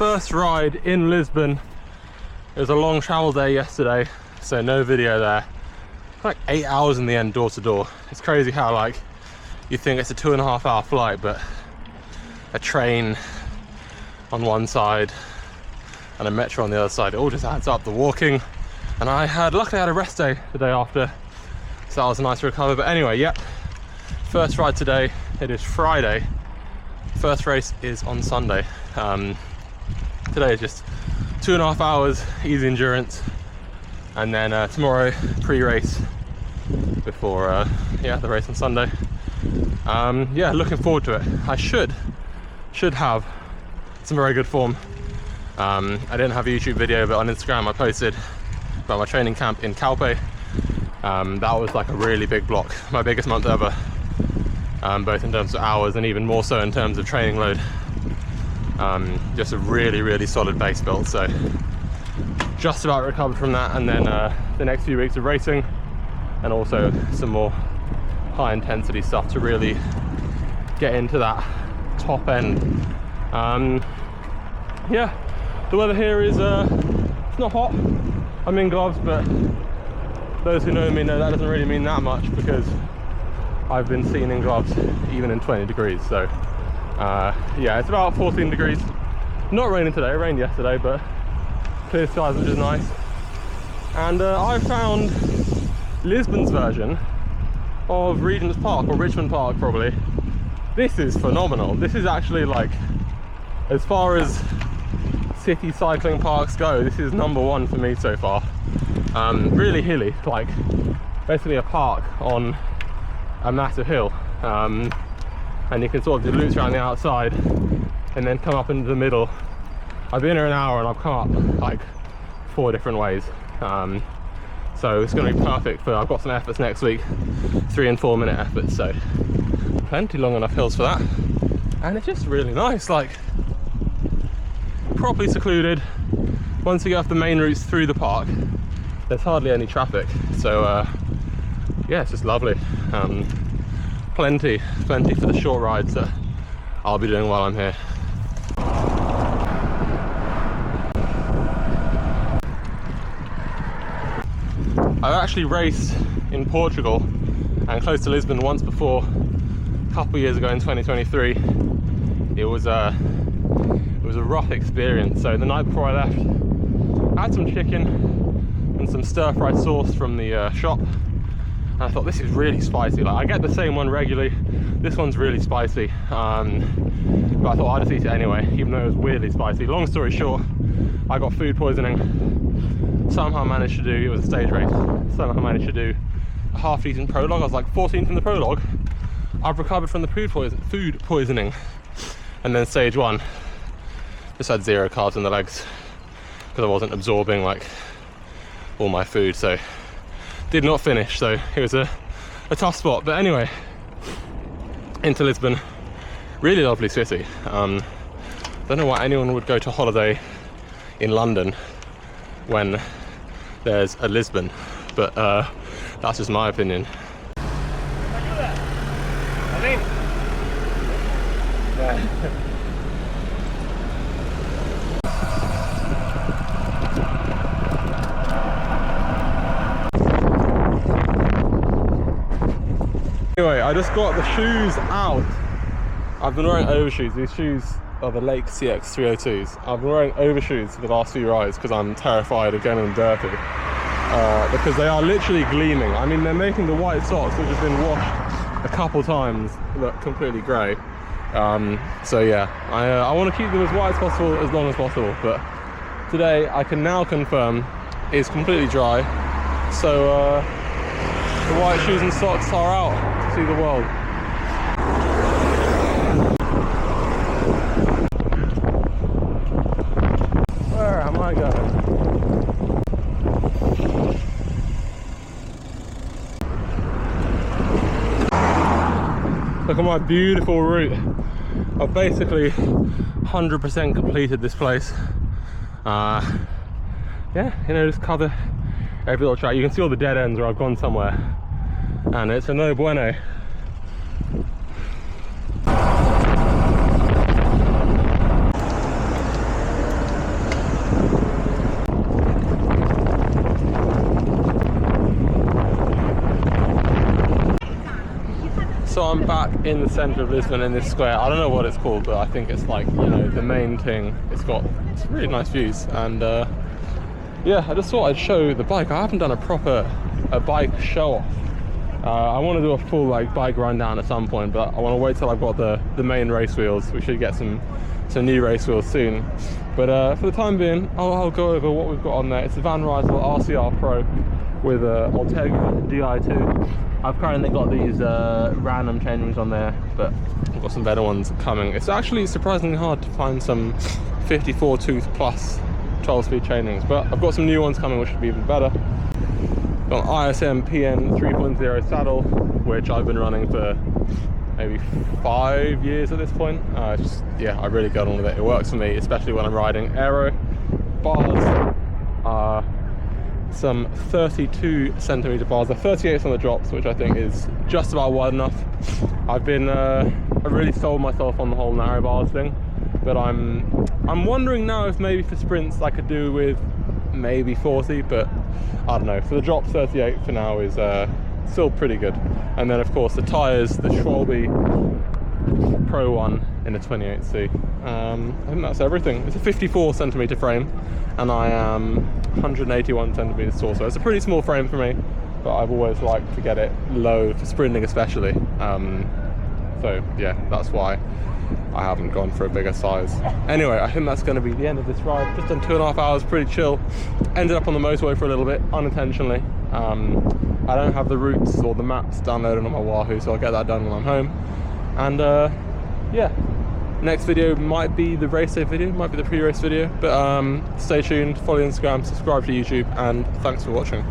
first ride in Lisbon. It was a long travel day yesterday, so no video there. Like 8 hours in the end, door to door. It's crazy how like you think it's a 2.5 hour flight, but a train on one side and a metro on the other side, it all just adds up. The walking, and luckily I had a rest day the day after, so that was nice to recover. But anyway, yep, first ride today. It is Friday. First race is on Sunday. Today is just 2.5 hours, easy endurance, and then tomorrow pre-race before the race on Sunday. Yeah, looking forward to it. I should have some very good form. I didn't have a YouTube video, but on Instagram I posted about my training camp in Calpe. That was like a really big block, my biggest month ever, both in terms of hours and even more so in terms of training load. Just a really solid base build, so just about recovered from that. And then the next few weeks of racing, and also some more high intensity stuff to really get into that top end. Yeah, the weather here is it's not hot. I'm in gloves, but those who know me know that doesn't really mean that much, because I've been seen in gloves even in 20 degrees. So yeah, it's about 14 degrees. Not raining today, it rained yesterday, but clear skies, which is nice. And I found Lisbon's version of Regent's Park, or Richmond Park probably. This is phenomenal. This is actually, like, as far as city cycling parks go, this is #1 for me so far. Really hilly, like basically a park on a massive hill, and you can sort of do loops around the outside and then come up into the middle. I've been here an hour and I've come up like 4 different ways. So it's going to be perfect for, I've got some efforts next week, 3 and 4 minute efforts, so plenty long enough hills for that. And it's just really nice, like properly secluded. Once you get off the main routes through the park, there's hardly any traffic, so yeah, it's just lovely. Plenty for the short rides that I'll be doing while I'm here. I've actually raced in Portugal and close to Lisbon once before, a couple of years ago in 2023. It was a rough experience. So the night before I left, I had some chicken and some stir-fried sauce from the shop, and I thought, this is really spicy. Like, I get the same one regularly, this one's really spicy, but I thought I'd just eat it anyway, even though it was weirdly spicy. Long story short, I got food poisoning. Somehow managed to do, it was a stage race, somehow managed to do a half decent prologue. I was like 14th in the prologue. I've recovered from the food poisoning, and then stage 1 just had 0 carbs in the legs because I wasn't absorbing like all my food, so did not finish. So it was a tough spot. But anyway, into Lisbon, really lovely city. Don't know why anyone would go to holiday in London when there's a Lisbon, but that's just my opinion. Anyway, I just got the shoes out. I've been wearing overshoes. These shoes are the Lake CX 302s. I've been wearing overshoes for the last few rides because I'm terrified of getting them dirty. Because they are literally gleaming. I mean, they're making the white socks, which have been washed a couple times, look completely grey. So yeah, I want to keep them as white as possible, as long as possible. But today, I can now confirm, is completely dry. So the white shoes and socks are out to see the world. Where am I going? Look at my beautiful route. I've basically 100% completed this place. Yeah, you know, just cover every little track. You can see all the dead ends where I've gone somewhere, and it's a no bueno. So I'm back in the centre of Lisbon in this square. I don't know what it's called, but I think it's like, you know, the main thing. It's really nice views, and yeah, I just thought I'd show the bike. I haven't done a bike show off. I want to do a full like bike rundown at some point, but I want to wait till I've got the main race wheels. We should get some new race wheels soon. But for the time being, I'll go over what we've got on there. It's a Van Rysel RCR Pro with a Ortega Di2. I've currently got these random chain rings on there, but I've got some better ones coming. It's actually surprisingly hard to find some 54 tooth plus 12-speed chain rings, but I've got some new ones coming which should be even better. Got an ISM PN 3.0 saddle, which I've been running for maybe 5 years at this point. Yeah, I really got on with it. It works for me, especially when I'm riding aero. Bars are some 32 centimeter bars. They're 38 on the drops, which I think is just about wide enough. I've been I really sold myself on the whole narrow bars thing, but I'm wondering now if maybe for sprints I could do with maybe 40, but I don't know. For the drops, 38 for now is still pretty good. And then of course the tires, the Schwalbe Pro One in a 28C. I think that's everything. It's a 54 centimeter frame, and I am 181 centimeters tall, so it's a pretty small frame for me, but I've always liked to get it low for sprinting especially. So yeah, that's why I haven't gone for a bigger size. Anyway, I think that's going to be the end of this ride. Just done 2.5 hours, pretty chill. Ended up on the motorway for a little bit, unintentionally. I don't have the routes or the maps downloaded on my Wahoo, so I'll get that done when I'm home. And yeah, next video might be the race day video, might be the pre-race video, but stay tuned, follow Instagram, subscribe to YouTube, and thanks for watching.